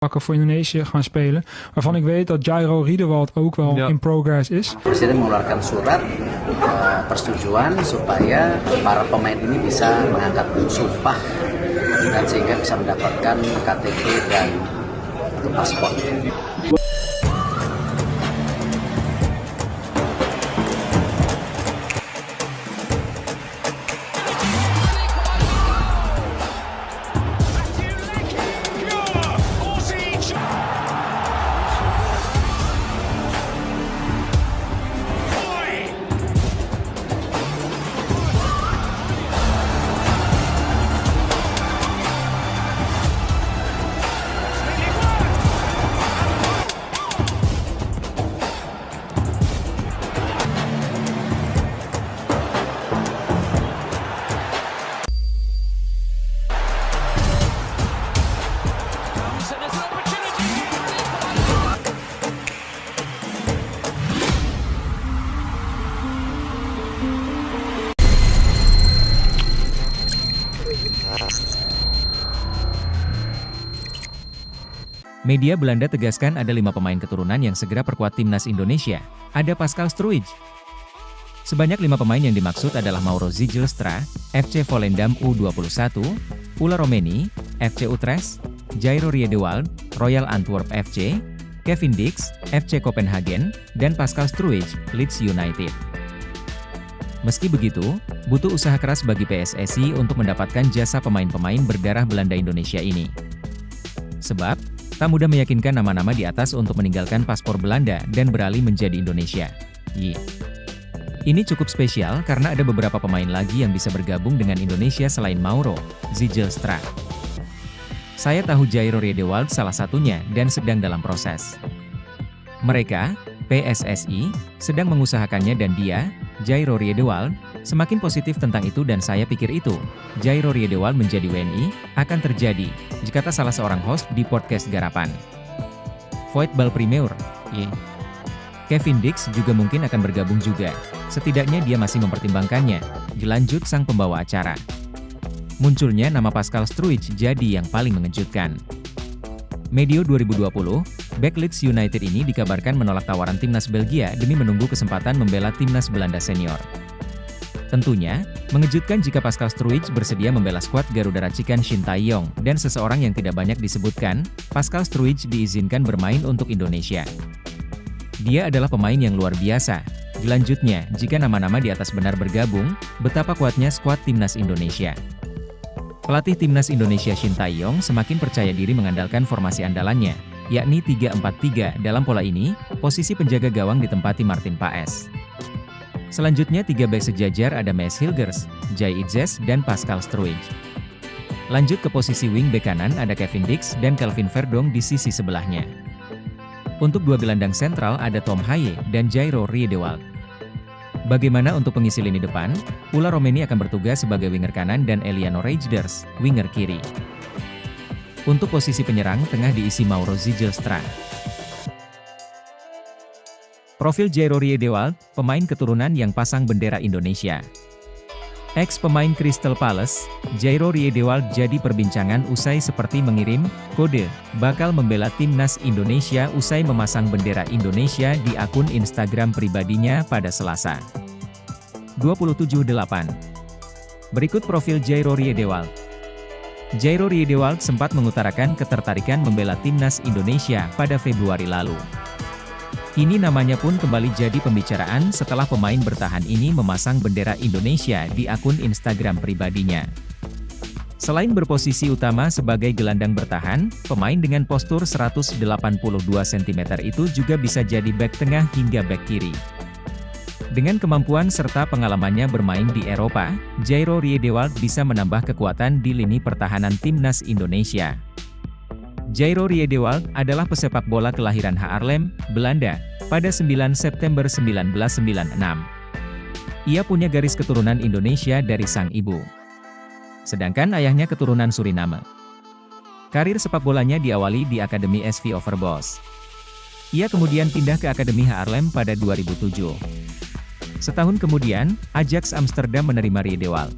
pakken voor Indonesië gaan spelen. Waarvan ik weet dat Jairo Riedewald ook wel in progress is. Presiden mengeluarkan surat persetujuan supaya para pemain ini bisa mengangkat sumpah dan sehingga bisa mendapatkan KTP dan paspor. Media Belanda tegaskan ada 5 pemain keturunan yang segera perkuat timnas Indonesia. Ada Pascal Struijk. Sebanyak 5 pemain yang dimaksud adalah Mauro Zijlstra, FC Volendam U21, Ula Romeni, FC Utrecht, Jairo Riedewald, Royal Antwerp FC, Kevin Dix, FC Copenhagen, dan Pascal Struijk, Leeds United. Meski begitu, butuh usaha keras bagi PSSI untuk mendapatkan jasa pemain-pemain berdarah Belanda Indonesia ini. Sebab, tak mudah meyakinkan nama-nama di atas untuk meninggalkan paspor Belanda dan beralih menjadi Indonesia. Ini cukup spesial karena ada beberapa pemain lagi yang bisa bergabung dengan Indonesia selain Mauro Zijlstra. Saya tahu Jairo Riedewald salah satunya dan sedang dalam proses. Mereka, PSSI, sedang mengusahakannya dan dia, Jairo Riedewald, semakin positif tentang itu dan saya pikir itu, Jairo Riedewald menjadi WNI, akan terjadi, jika tak salah seorang host di podcast Garapan. Voetbal Premier, Kevin Dix juga mungkin akan bergabung juga, setidaknya dia masih mempertimbangkannya, dilanjut sang pembawa acara. Munculnya nama Pascal Struijk jadi yang paling mengejutkan. Medio 2020, bek Leeds United ini dikabarkan menolak tawaran timnas Belgia demi menunggu kesempatan membela timnas Belanda senior. Tentunya, mengejutkan jika Pascal Struijk bersedia membela skuad Garuda racikan Shin Tae-yong, dan seseorang yang tidak banyak disebutkan, Pascal Struijk diizinkan bermain untuk Indonesia. Dia adalah pemain yang luar biasa. Selanjutnya, jika nama-nama di atas benar bergabung, betapa kuatnya skuad timnas Indonesia. Pelatih timnas Indonesia Shin Tae-yong semakin percaya diri mengandalkan formasi andalannya, yakni 3-4-3. Dalam pola ini, posisi penjaga gawang ditempati Martin Paes. Selanjutnya 3 bek sejajar ada Mees Hilgers, Jai Itzes, dan Pascal Struijk. Lanjut ke posisi wing bek kanan ada Kevin Dix dan Kelvin Verdong di sisi sebelahnya. Untuk 2 gelandang sentral ada Tom Haye dan Jairo Riedewald. Bagaimana untuk pengisi lini depan? Ula Romeni akan bertugas sebagai winger kanan dan Eliano Reijnders, winger kiri. Untuk posisi penyerang tengah diisi Mauro Zijlstra. Profil Jairo Riedewald, pemain keturunan yang pasang bendera Indonesia. Ex-pemain Crystal Palace, Jairo Riedewald jadi perbincangan usai seperti mengirim kode bakal membela timnas Indonesia usai memasang bendera Indonesia di akun Instagram pribadinya pada Selasa. 27/8. Berikut profil Jairo Riedewald. Jairo Riedewald sempat mengutarakan ketertarikan membela timnas Indonesia pada Februari lalu. Ini namanya pun kembali jadi pembicaraan setelah pemain bertahan ini memasang bendera Indonesia di akun Instagram pribadinya. Selain berposisi utama sebagai gelandang bertahan, pemain dengan postur 182 cm itu juga bisa jadi bek tengah hingga bek kiri. Dengan kemampuan serta pengalamannya bermain di Eropa, Jairo Riedewald bisa menambah kekuatan di lini pertahanan timnas Indonesia. Jairo Riedewald adalah pesepak bola kelahiran Haarlem, Belanda, pada 9 September 1996. Ia punya garis keturunan Indonesia dari sang ibu. Sedangkan ayahnya keturunan Suriname. Karir sepak bolanya diawali di Akademi SV Overbos. Ia kemudian pindah ke Akademi Haarlem pada 2007. Setahun kemudian, Ajax Amsterdam menerima Riedewald.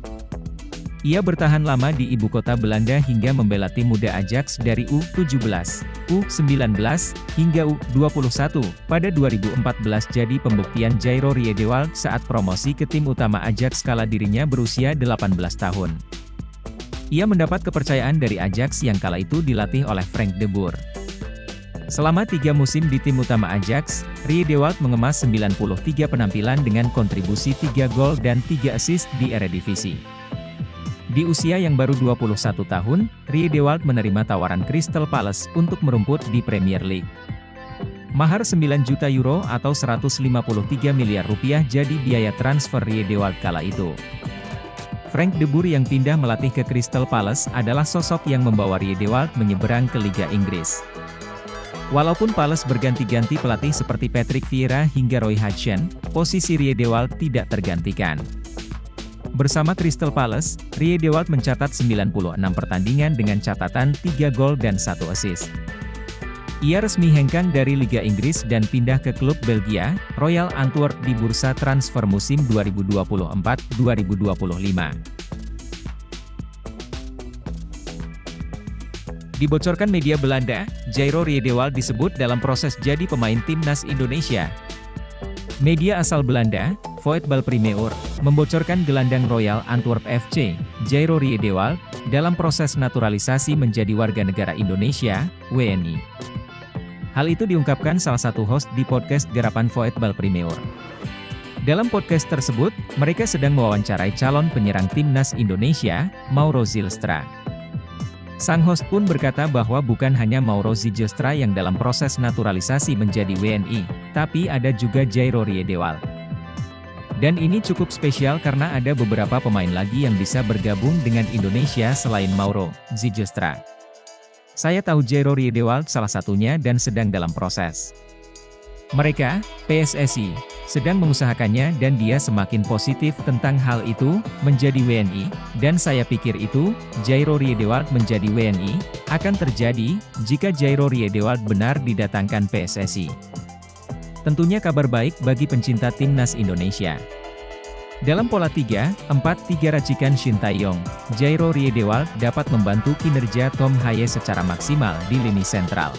Ia bertahan lama di ibu kota Belanda hingga membela tim muda Ajax dari U17, U19, hingga U21. Pada 2014 jadi pembuktian Jairo Riedewald saat promosi ke tim utama Ajax kala dirinya berusia 18 tahun. Ia mendapat kepercayaan dari Ajax yang kala itu dilatih oleh Frank de Boer. Selama 3 musim di tim utama Ajax, Riedewald mengemas 93 penampilan dengan kontribusi 3 gol dan 3 assist di Eredivisie. Di usia yang baru 21 tahun, Riedewald menerima tawaran Crystal Palace untuk merumput di Premier League. Mahar 9 juta euro atau 153 miliar rupiah jadi biaya transfer Riedewald kala itu. Frank de Boer yang pindah melatih ke Crystal Palace adalah sosok yang membawa Riedewald menyeberang ke Liga Inggris. Walaupun Palace berganti-ganti pelatih seperti Patrick Vieira hingga Roy Hodgson, posisi Riedewald tidak tergantikan. Bersama Crystal Palace, Riedewald mencatat 96 pertandingan dengan catatan 3 gol dan 1 assist. Ia resmi hengkang dari Liga Inggris dan pindah ke klub Belgia, Royal Antwerp di bursa transfer musim 2024-2025. Dibocorkan media Belanda, Jairo Riedewald disebut dalam proses jadi pemain timnas Indonesia. Media asal Belanda, Voetbal Primeur, membocorkan gelandang Royal Antwerp FC, Jairo Riedewald, dalam proses naturalisasi menjadi warga negara Indonesia, WNI. Hal itu diungkapkan salah satu host di podcast Garapan Voetbal Primeur. Dalam podcast tersebut, mereka sedang mewawancarai calon penyerang timnas Indonesia, Mauro Zylstra. Sang host pun berkata bahwa bukan hanya Mauro Zylstra yang dalam proses naturalisasi menjadi WNI, tapi ada juga Jairo Riedewald. Dan ini cukup spesial karena ada beberapa pemain lagi yang bisa bergabung dengan Indonesia selain Mauro Zylstra. Saya tahu Jairo Riedewald salah satunya dan sedang dalam proses. Mereka, PSSI, sedang mengusahakannya dan dia semakin positif tentang hal itu, menjadi WNI, dan saya pikir itu, Jairo Riedewald menjadi WNI, akan terjadi, jika Jairo Riedewald benar didatangkan PSSI. Tentunya kabar baik bagi pencinta timnas Indonesia. Dalam pola 3-4-3 racikan Shin Tae-yong, Jairo Riedewald dapat membantu kinerja Tom Haye secara maksimal di lini sentral.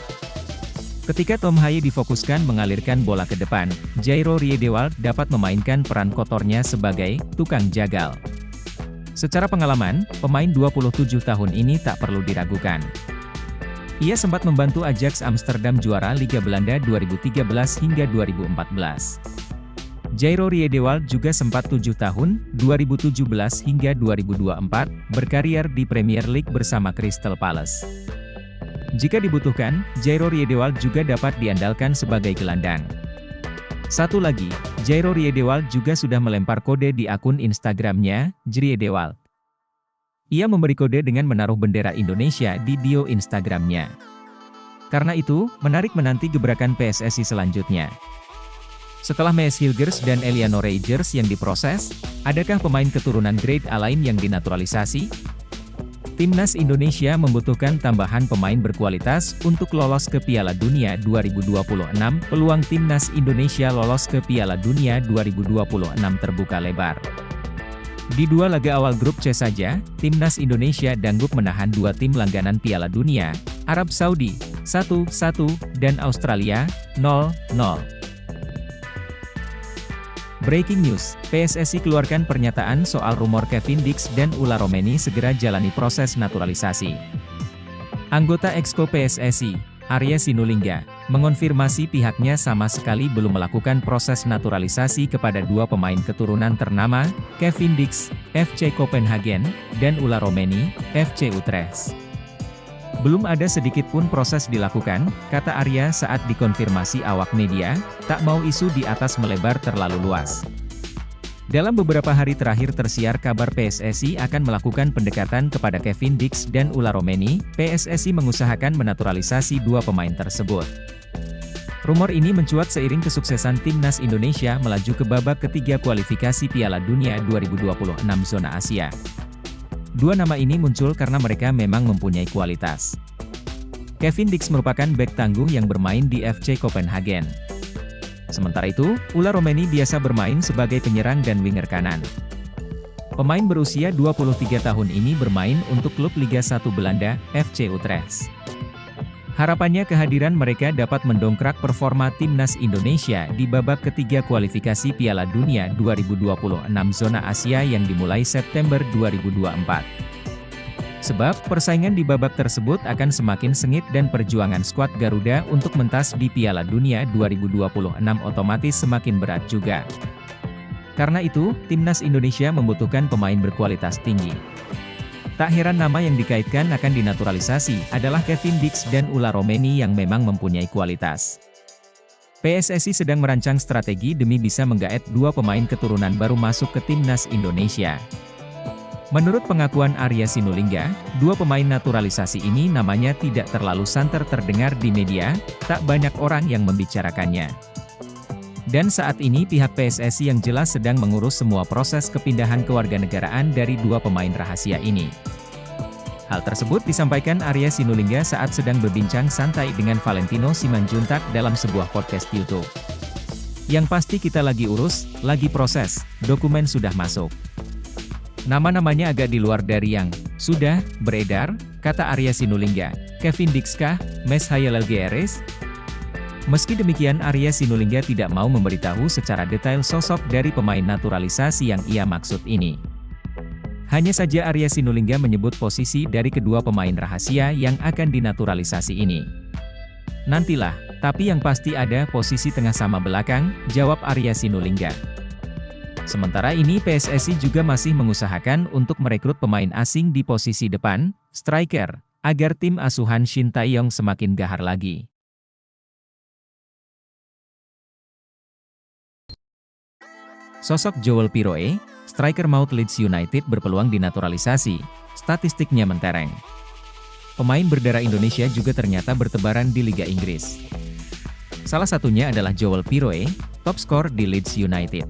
Ketika Tom Haye difokuskan mengalirkan bola ke depan, Jairo Riedewald dapat memainkan peran kotornya sebagai tukang jagal. Secara pengalaman, pemain 27 tahun ini tak perlu diragukan. Ia sempat membantu Ajax Amsterdam juara Liga Belanda 2013 hingga 2014. Jairo Riedewald juga sempat 7 tahun, 2017 hingga 2024, berkarier di Premier League bersama Crystal Palace. Jika dibutuhkan, Jairo Riedewald juga dapat diandalkan sebagai gelandang. Satu lagi, Jairo Riedewald juga sudah melempar kode di akun Instagramnya, Jriedewald. Ia memberi kode dengan menaruh bendera Indonesia di bio Instagramnya. Karena itu, menarik menanti gebrakan PSSI selanjutnya. Setelah Mees Hilgers dan Eliano Reijers yang diproses, adakah pemain keturunan grade A lain yang dinaturalisasi? Timnas Indonesia membutuhkan tambahan pemain berkualitas untuk lolos ke Piala Dunia 2026. Peluang Timnas Indonesia lolos ke Piala Dunia 2026 terbuka lebar. Di 2 laga awal grup C saja, Timnas Indonesia dangdut menahan 2 tim langganan Piala Dunia, Arab Saudi, 1-1, dan Australia, 0-0. Breaking news, PSSI keluarkan pernyataan soal rumor Kevin Dix dan Ula Romeni segera jalani proses naturalisasi. Anggota Exco PSSI, Arya Sinulinga, mengonfirmasi pihaknya sama sekali belum melakukan proses naturalisasi kepada 2 pemain keturunan ternama, Kevin Dix, FC Copenhagen, dan Ula Romeni, FC Utrecht. Belum ada sedikit pun proses dilakukan, kata Arya saat dikonfirmasi awak media, tak mau isu di atas melebar terlalu luas. Dalam beberapa hari terakhir tersiar kabar PSSI akan melakukan pendekatan kepada Kevin Dix dan Ula Romeni, PSSI mengusahakan menaturalisasi 2 pemain tersebut. Rumor ini mencuat seiring kesuksesan Timnas Indonesia melaju ke babak ketiga kualifikasi Piala Dunia 2026 zona Asia. 2 nama ini muncul karena mereka memang mempunyai kualitas. Kevin Dix merupakan bek tangguh yang bermain di FC Copenhagen. Sementara itu, Ula Romeni biasa bermain sebagai penyerang dan winger kanan. Pemain berusia 23 tahun ini bermain untuk klub Liga 1 Belanda, FC Utrecht. Harapannya kehadiran mereka dapat mendongkrak performa timnas Indonesia di babak ketiga kualifikasi Piala Dunia 2026 zona Asia yang dimulai September 2024. Sebab, persaingan di babak tersebut akan semakin sengit dan perjuangan skuad Garuda untuk mentas di Piala Dunia 2026 otomatis semakin berat juga. Karena itu, timnas Indonesia membutuhkan pemain berkualitas tinggi. Tak heran nama yang dikaitkan akan dinaturalisasi adalah Kevin Dix dan Ula Romeni yang memang mempunyai kualitas. PSSI sedang merancang strategi demi bisa menggaet dua pemain keturunan baru masuk ke timnas Indonesia. Menurut pengakuan Arya Sinulinga, dua pemain naturalisasi ini namanya tidak terlalu santer terdengar di media, tak banyak orang yang membicarakannya. Dan saat ini pihak PSSI yang jelas sedang mengurus semua proses kepindahan kewarganegaraan dari dua pemain rahasia ini. Hal tersebut disampaikan Arya Sinulinga saat sedang berbincang santai dengan Valentino Simanjuntak dalam sebuah podcast YouTube. Yang pasti kita lagi urus, lagi proses, dokumen sudah masuk. Nama-namanya agak di luar dari yang sudah beredar, kata Arya Sinulinga. Kevin Dix kah, Mes Hayalelgeeres? Meski demikian Arya Sinulinga tidak mau memberitahu secara detail sosok dari pemain naturalisasi yang ia maksud ini. Hanya saja Arya Sinulinga menyebut posisi dari kedua pemain rahasia yang akan dinaturalisasi ini. Nantilah, tapi yang pasti ada posisi tengah sama belakang, jawab Arya Sinulinga. Sementara ini PSSI juga masih mengusahakan untuk merekrut pemain asing di posisi depan, striker, agar tim asuhan Shin Tae-yong semakin gahar lagi. Sosok Joel Piroe, striker maut Leeds United berpeluang dinaturalisasi, statistiknya mentereng. Pemain berdarah Indonesia juga ternyata bertebaran di Liga Inggris. Salah satunya adalah Joel Piroe, top skor di Leeds United.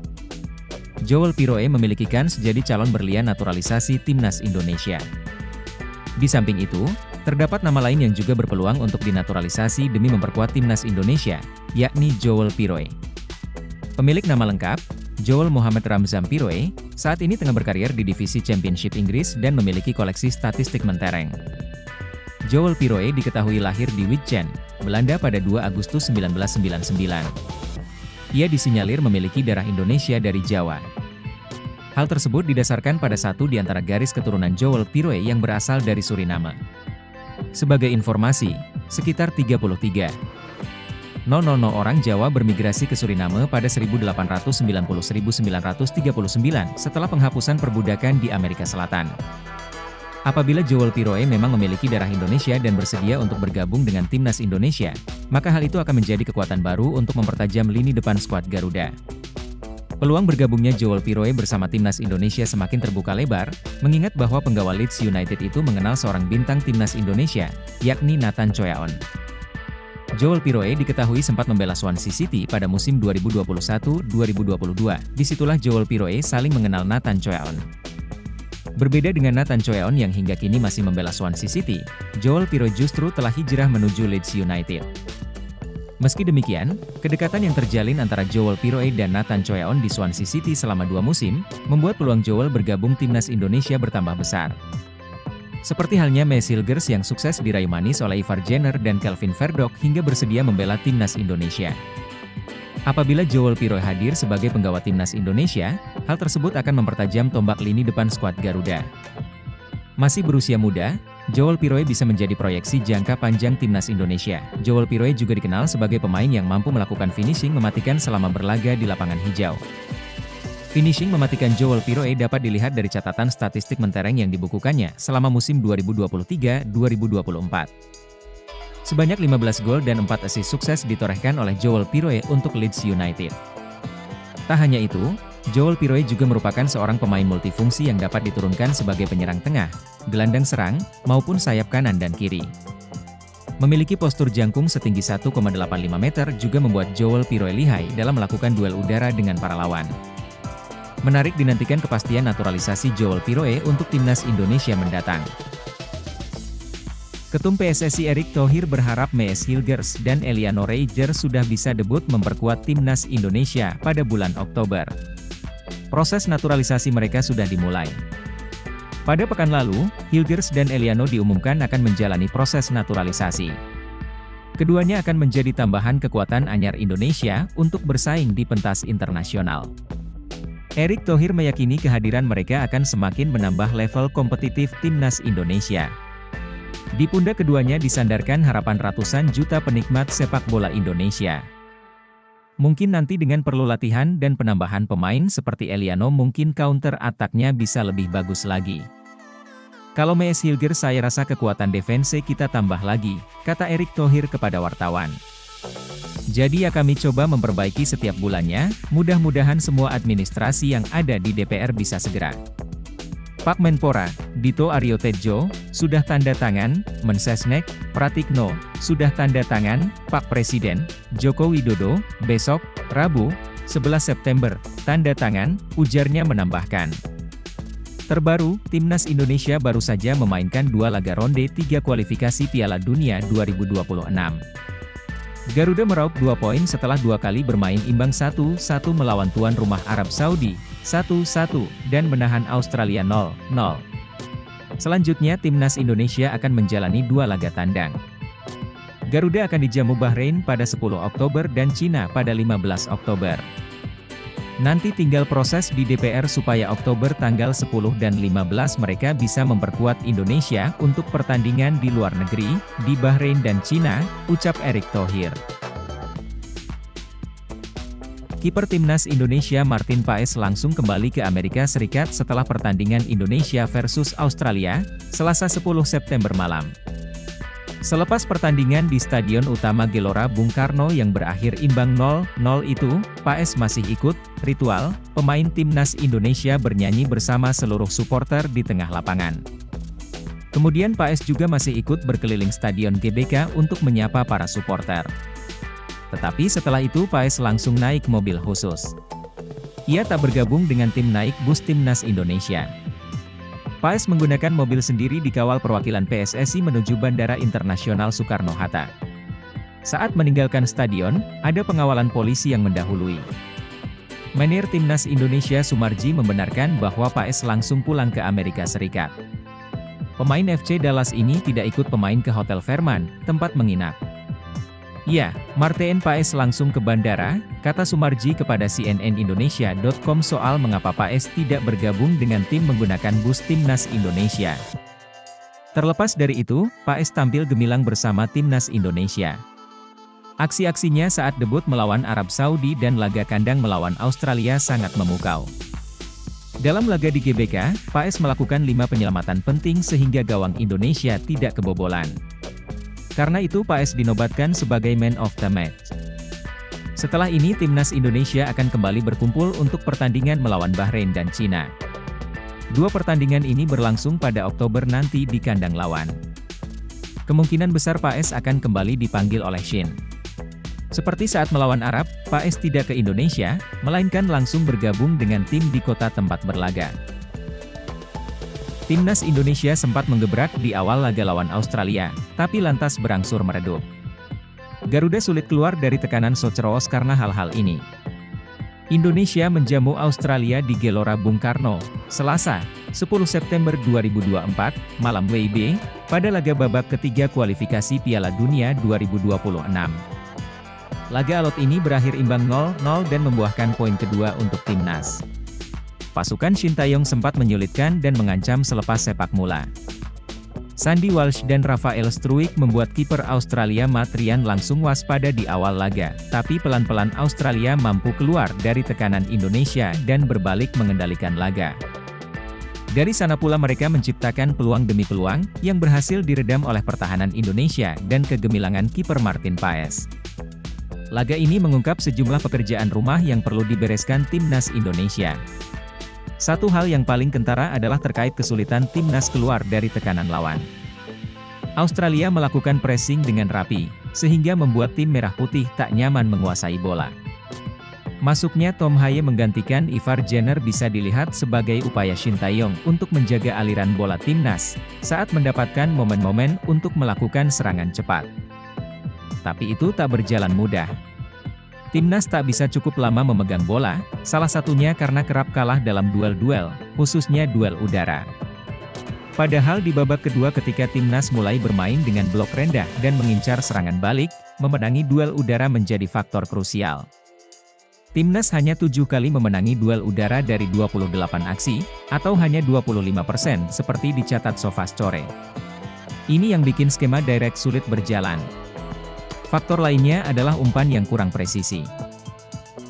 Joel Piroe memiliki kans jadi calon berlian naturalisasi timnas Indonesia. Di samping itu, terdapat nama lain yang juga berpeluang untuk dinaturalisasi demi memperkuat timnas Indonesia, yakni Joel Piroe. Pemilik nama lengkap, Joel Mohamed Ramzan Piroe, saat ini tengah berkarier di divisi Championship Inggris dan memiliki koleksi statistik mentereng. Joel Piroe diketahui lahir di Witchen, Belanda pada 2 Agustus 1999. Ia disinyalir memiliki darah Indonesia dari Jawa. Hal tersebut didasarkan pada satu di antara garis keturunan Joel Piroe yang berasal dari Suriname. Sebagai informasi, sekitar 33,000 orang Jawa bermigrasi ke Suriname pada 1890-1939 setelah penghapusan perbudakan di Amerika Selatan. Apabila Joel Piroe memang memiliki darah Indonesia dan bersedia untuk bergabung dengan timnas Indonesia, maka hal itu akan menjadi kekuatan baru untuk mempertajam lini depan skuad Garuda. Peluang bergabungnya Joel Piroe bersama timnas Indonesia semakin terbuka lebar, mengingat bahwa penggawa Leeds United itu mengenal seorang bintang timnas Indonesia, yakni Nathan Choyaon. Joel Piroe diketahui sempat membela Swansea City pada musim 2021-2022. Disitulah Joel Piroe saling mengenal Nathan Choyaon. Berbeda dengan Nathan Choyaon yang hingga kini masih membela Swansea City, Joel Piroe justru telah hijrah menuju Leeds United. Meski demikian, kedekatan yang terjalin antara Joel Piroe dan Nathan Choyaon di Swansea City selama 2 musim, membuat peluang Joel bergabung timnas Indonesia bertambah besar. Seperti halnya Mes Hilgers yang sukses diraih manis oleh Ivar Jenner dan Kelvin Verdonk hingga bersedia membela timnas Indonesia. Apabila Joel Piroe hadir sebagai penggawa timnas Indonesia, hal tersebut akan mempertajam tombak lini depan skuad Garuda. Masih berusia muda, Joel Piroe bisa menjadi proyeksi jangka panjang timnas Indonesia. Joel Piroe juga dikenal sebagai pemain yang mampu melakukan finishing mematikan selama berlaga di lapangan hijau. Finishing mematikan Joel Piroe dapat dilihat dari catatan statistik mentereng yang dibukukannya selama musim 2023-2024. Sebanyak 15 gol dan 4 assist sukses ditorehkan oleh Joel Piroe untuk Leeds United. Tak hanya itu, Joel Piroe juga merupakan seorang pemain multifungsi yang dapat diturunkan sebagai penyerang tengah, gelandang serang, maupun sayap kanan dan kiri. Memiliki postur jangkung setinggi 1,85 meter juga membuat Joel Piroe lihai dalam melakukan duel udara dengan para lawan. Menarik dinantikan kepastian naturalisasi Joel Piroe untuk timnas Indonesia mendatang. Ketum PSSI Erick Thohir berharap Mes Hilgers dan Eliano Reijer sudah bisa debut memperkuat timnas Indonesia pada bulan Oktober. proses naturalisasi mereka sudah dimulai. Pada pekan lalu, Hilgers dan Eliano diumumkan akan menjalani proses naturalisasi. Keduanya akan menjadi tambahan kekuatan anyar Indonesia untuk bersaing di pentas internasional. Erick Thohir meyakini kehadiran mereka akan semakin menambah level kompetitif timnas Indonesia. Di pundak keduanya disandarkan harapan ratusan juta penikmat sepak bola Indonesia. Mungkin nanti dengan perlu latihan dan penambahan pemain seperti Eliano mungkin counter attack-nya bisa lebih bagus lagi. Kalau Mees Hilgers saya rasa kekuatan defense kita tambah lagi, kata Erick Thohir kepada wartawan. Jadi ya kami coba memperbaiki setiap bulannya, mudah-mudahan semua administrasi yang ada di DPR bisa segera. Pak Menpora, Dito Aryo Tejo, sudah tanda tangan, Mensesnek, Pratikno, sudah tanda tangan, Pak Presiden, Joko Widodo, besok, Rabu, 11 September, tanda tangan, ujarnya menambahkan. Terbaru, Timnas Indonesia baru saja memainkan 2 laga ronde 3 kualifikasi Piala Dunia 2026. Garuda meraup 2 poin setelah 2 kali bermain imbang 1-1 melawan tuan rumah Arab Saudi, 1-1, dan menahan Australia 0-0. Selanjutnya Timnas Indonesia akan menjalani 2 laga tandang. Garuda akan dijamu Bahrain pada 10 Oktober dan Cina pada 15 Oktober. Nanti tinggal proses di DPR supaya Oktober tanggal 10 dan 15 mereka bisa memperkuat Indonesia untuk pertandingan di luar negeri, di Bahrain dan Cina, ucap Erick Thohir. Kiper Timnas Indonesia Martin Paes langsung kembali ke Amerika Serikat setelah pertandingan Indonesia versus Australia, Selasa 10 September malam. Selepas pertandingan di Stadion Utama Gelora Bung Karno yang berakhir imbang 0-0 itu, Paes masih ikut ritual pemain Timnas Indonesia bernyanyi bersama seluruh supporter di tengah lapangan. Kemudian Paes juga masih ikut berkeliling Stadion GBK untuk menyapa para supporter. Tetapi setelah itu Paes langsung naik mobil khusus. Ia tak bergabung dengan tim naik bus Timnas Indonesia. Paes menggunakan mobil sendiri dikawal perwakilan PSSI menuju Bandara Internasional Soekarno-Hatta. Saat meninggalkan stadion, ada pengawalan polisi yang mendahului. Manajer Timnas Indonesia Sumarji membenarkan bahwa Paes langsung pulang ke Amerika Serikat. Pemain FC Dallas ini tidak ikut pemain ke Hotel Fairmont, tempat menginap. Ya, Martin Paes langsung ke bandara, kata Sumarji kepada cnnindonesia.com soal mengapa Paes tidak bergabung dengan tim menggunakan bus Timnas Indonesia. Terlepas dari itu, Paes tampil gemilang bersama Timnas Indonesia. Aksi-aksinya saat debut melawan Arab Saudi dan laga kandang melawan Australia sangat memukau. Dalam laga di GBK, Paes melakukan 5 penyelamatan penting sehingga gawang Indonesia tidak kebobolan. Karena itu Paes dinobatkan sebagai Man of the Match. Setelah ini Timnas Indonesia akan kembali berkumpul untuk pertandingan melawan Bahrain dan Cina. 2 pertandingan ini berlangsung pada Oktober nanti di kandang lawan. Kemungkinan besar Paes akan kembali dipanggil oleh Shin. Seperti saat melawan Arab, Paes tidak ke Indonesia, melainkan langsung bergabung dengan tim di kota tempat berlaga. Timnas Indonesia sempat menggebrak di awal laga lawan Australia, tapi lantas berangsur meredup. Garuda sulit keluar dari tekanan Soceros karena hal-hal ini. Indonesia menjamu Australia di Gelora Bung Karno, Selasa, 10 September 2024, malam WIB, pada laga babak ketiga kualifikasi Piala Dunia 2026. Laga alot ini berakhir imbang 0-0 dan membuahkan poin kedua untuk Timnas. Pasukan Shin Taeyong sempat menyulitkan dan mengancam selepas sepak mula. Sandy Walsh dan Rafael Struijk membuat kiper Australia Matt Ryan langsung waspada di awal laga, tapi pelan-pelan Australia mampu keluar dari tekanan Indonesia dan berbalik mengendalikan laga. Dari sana pula mereka menciptakan peluang demi peluang, yang berhasil diredam oleh pertahanan Indonesia dan kegemilangan kiper Martin Paes. Laga ini mengungkap sejumlah pekerjaan rumah yang perlu dibereskan Timnas Indonesia. Satu hal yang paling kentara adalah terkait kesulitan Timnas keluar dari tekanan lawan. Australia melakukan pressing dengan rapi, sehingga membuat tim merah putih tak nyaman menguasai bola. Masuknya Tom Haye menggantikan Ivar Jenner bisa dilihat sebagai upaya Shin Taeyong untuk menjaga aliran bola Timnas, saat mendapatkan momen-momen untuk melakukan serangan cepat. Tapi itu tak berjalan mudah. Timnas tak bisa cukup lama memegang bola, salah satunya karena kerap kalah dalam duel-duel, khususnya duel udara. Padahal di babak kedua ketika Timnas mulai bermain dengan blok rendah dan mengincar serangan balik, memenangi duel udara menjadi faktor krusial. Timnas hanya 7 kali memenangi duel udara dari 28 aksi, atau hanya 25% seperti dicatat SofaScore. Ini yang bikin skema direct sulit berjalan. Faktor lainnya adalah umpan yang kurang presisi.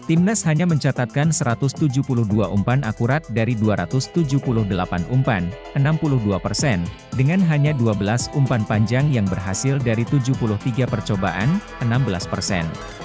Timnas hanya mencatatkan 172 umpan akurat dari 278 umpan, 62%, dengan hanya 12 umpan panjang yang berhasil dari 73 percobaan, 16%.